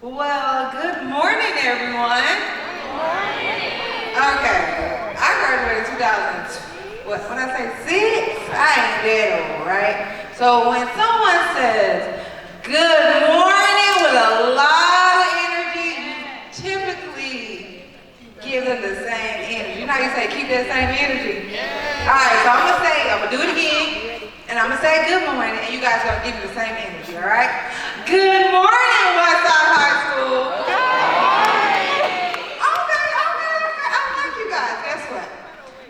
Well, good morning, everyone. Good morning. Okay, I graduated in 2000. When I say six, I ain't that old, right? So when someone says good morning with a lot of energy, you typically give them the same energy. You know how you say keep that same energy? All right, so I'm gonna do it again, and I'm gonna say good morning, and you guys are gonna give me the same energy, all right? Good morning, Westside High School. Good morning. Okay. I like you guys. Guess what?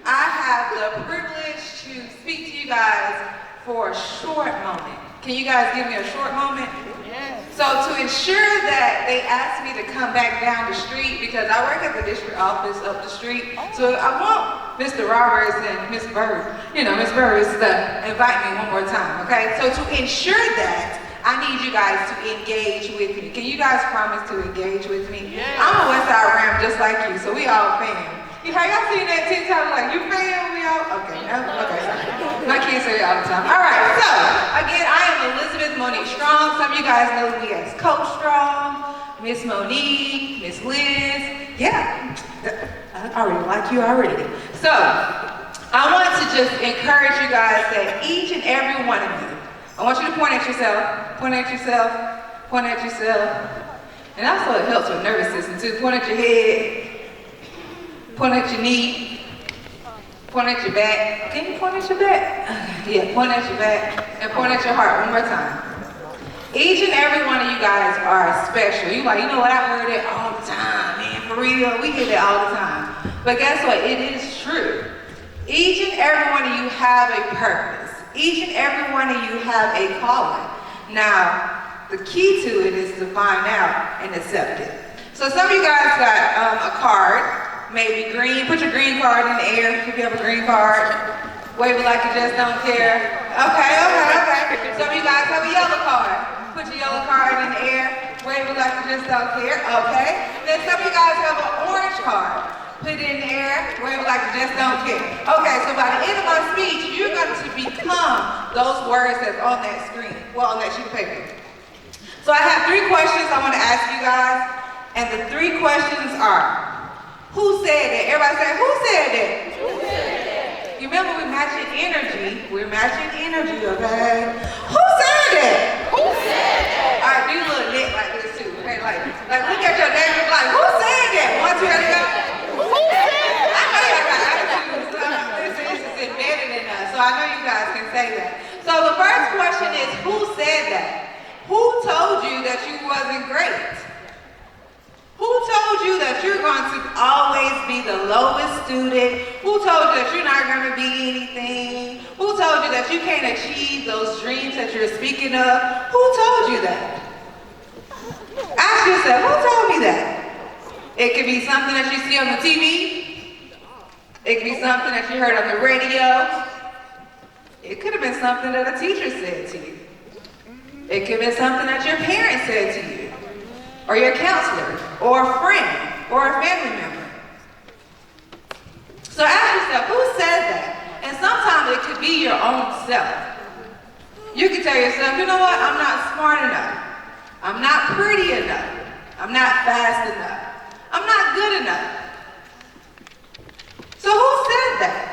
I have the privilege to speak to you guys for a short moment. Can you guys give me a short moment? Yes. So to ensure that they asked me to come back down the street because I work at the district office up the street. So I want Mr. Roberts and Miss Burris, Miss Burris to invite me one more time, okay? So to ensure that, I need you guys to engage with me. Can you guys promise to engage with me? Yeah. I'm a Westside Ram just like you, so we all fam. Have y'all seen that TikTok like, you fam, we all? Okay, no? Okay, sorry. My kids say it all the time. All right, so, again, I am Elizabeth Monique Strong. Some of you guys know me as Coach Strong, Miss Monique, Miss Liz. Yeah, I already like you already. So, I want to just encourage you guys that each and every one of you, I want you to point at yourself, point at yourself, point at yourself. And also it helps with nervous system too. Point at your head, point at your knee, point at your back. Can you point at your back? Yeah, point at your back and point at your heart one more time. Each and every one of you guys are special. You like, you know what, I heard it all the time, man, for real. We hear that all the time. But guess what, it is true. Each and every one of you have a purpose. Each and every one of you have a calling. Now, the key to it is to find out and accept it. So some of you guys got a card, maybe green. Put your green card in the air if you have a green card. Wave it like you just don't care. Okay. Some of you guys have a yellow card. Put your yellow card in the air. Wave it like you just don't care. Okay. Then some of you guys have an orange card. Put it in the air, wave it like you just don't care. Okay, so by the end of my speech, you're going to become those words that's on that screen, on that sheet of paper. So I have 3 questions I want to ask you guys, and the 3 questions are, who said that? Everybody say, who said that? Who said that? You remember we're matching energy, okay? Who said that? Who said that? All right, do a little neck like this too, okay? Like look at your neighbor, like, who said that? 1, 2, ready, go. I know y'all got attitudes. This is embedded in us, so I know you guys can say that. So the first question is, who said that? Who told you that you wasn't great? Who told you that you're going to always be the lowest student? Who told you that you're not going to be anything? Who told you that you can't achieve those dreams that you're speaking of? Who told you that? Ask yourself, who told me that? It could be something that you see on the TV. It could be something that you heard on the radio. It could have been something that a teacher said to you. It could have been something that your parents said to you, or your counselor, or a friend, or a family member. So ask yourself, who said that? And sometimes it could be your own self. You could tell yourself, you know what, I'm not smart enough. I'm not pretty enough. I'm not fast enough. I'm not good enough. So who said that?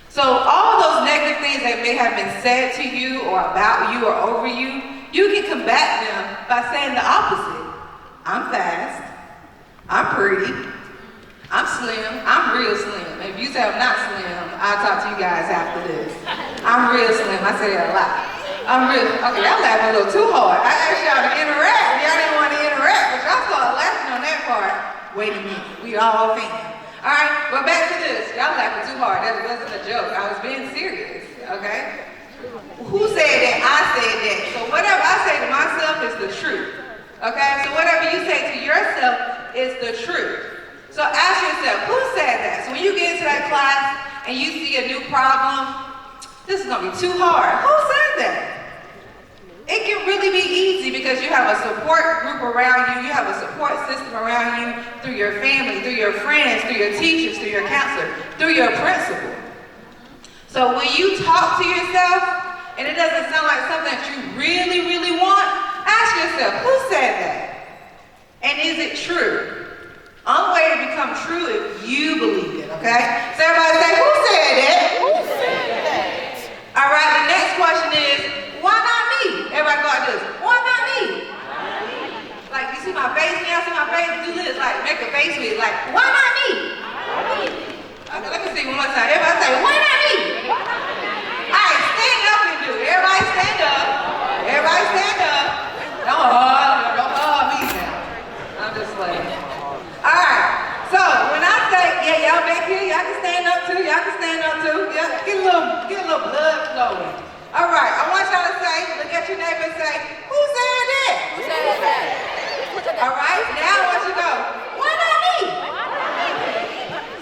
So all those negative things that may have been said to you or about you or over you, you can combat them by saying the opposite. I'm fast. I'm pretty. I'm slim. I'm real slim. If you say I'm not slim, I'll talk to you guys after this. I'm real slim. I say that a lot. I'm real. Okay, y'all laughing a little too hard. I asked y'all to interact. Y'all didn't want to interact, but y'all started laughing on that part. Wait a minute. We all fans. All right, but back to this. Y'all laughing too hard. That wasn't a joke. I was being serious, okay? Who said that? I said that. So whatever I say to myself is the truth, okay? So whatever you say to yourself is the truth. So ask yourself, who said that? So when you get into that class and you see a new problem, this is going to be too hard. Who said that? It can really be easy because you have a support group around you, you have a support system around you through your family, through your friends, through your teachers, through your counselor, through your principal. So when you talk to yourself and it doesn't sound like something that you really want, Ask yourself, who said that? And is it true? Only way to become true if you believe it, okay? So everybody say, who said that? Who said that? All right, the next question is, why not me? Everybody go like this, why not me? Like, you see my face, y'all see my face? Do this, like, make a face with it, like, why not me? Okay, let me see one more time. Everybody say, why not me? All right, stand up and do it. Everybody stand up. Everybody stand up. Don't hug me now. I'm just playing. All right, so when I say, yeah, y'all back here, y'all can stand up too. Y'all can stand up too. Yeah, get a little blood flowing. All right, I want y'all to say, look at your neighbor and say, who said that? Who said that? All right, now I want you to go, why not me?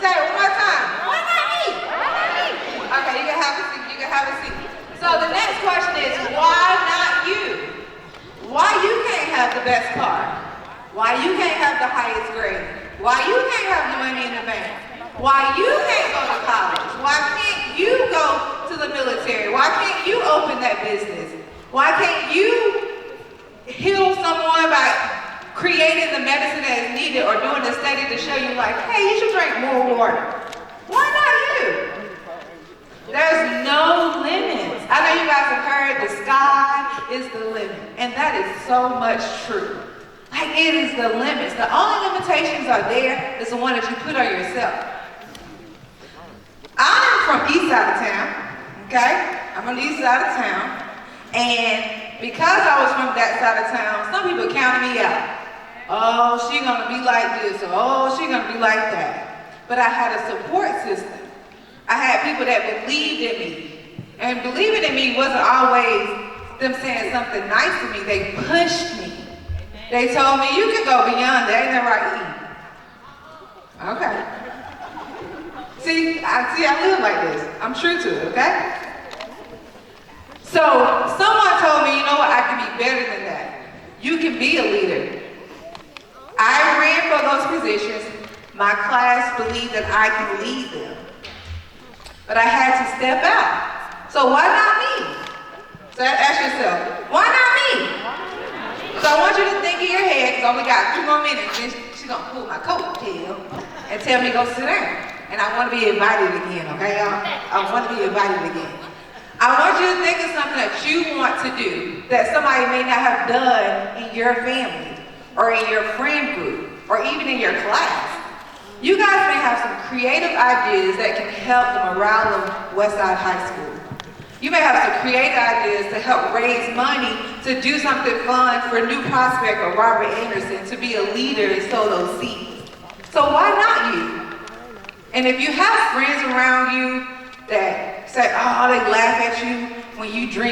Say it one more time. Why not me? Okay, you can have a seat. You can have a seat. So the next question is, why not you? Why you can't have the best car? Why you can't have the highest grade? Why you can't have the money in the bank? Why you can't go to college? Why can't you go to the military? Why can't you open that business? Why can't you heal someone by creating the medicine that is needed or doing a study to show you like, hey, you should drink more water? Why not you? There's no limits. I know you guys have heard the sky is the limit, and that is so much true. Like, it is the limits. The only limitations are there is the one that you put on yourself. I'm from east side of town, okay? I'm on the east side of town, and because I was from that side of town, some people counted me out. Oh, she gonna be like this, or oh, she gonna be like that. But I had a support system. I had people that believed in me. And believing in me wasn't always them saying something nice to me. They pushed me. They told me, you can go beyond that, ain't that right? Okay. See, I live like this. I'm true to it, okay? So, someone told me, you know what, I can be better than that. You can be a leader. I ran for those positions. My class believed that I can lead them. But I had to step out. So why not me? So ask yourself, why not me? So I want you to think in your head, because I only got 2 more minutes, then she's going to pull my coattail and tell me to go sit down. And I want to be invited again, okay, y'all? I want to be invited again. I want you to think of something that you want to do that somebody may not have done in your family or in your friend group or even in your class. You guys may have some creative ideas that can help the morale of Westside High School. You may have some creative ideas to help raise money to do something fun for New Prospect or Robert Anderson to be a leader and sow those seeds. So why not you? And if you have friends around you that say, oh, they laugh at you when you drink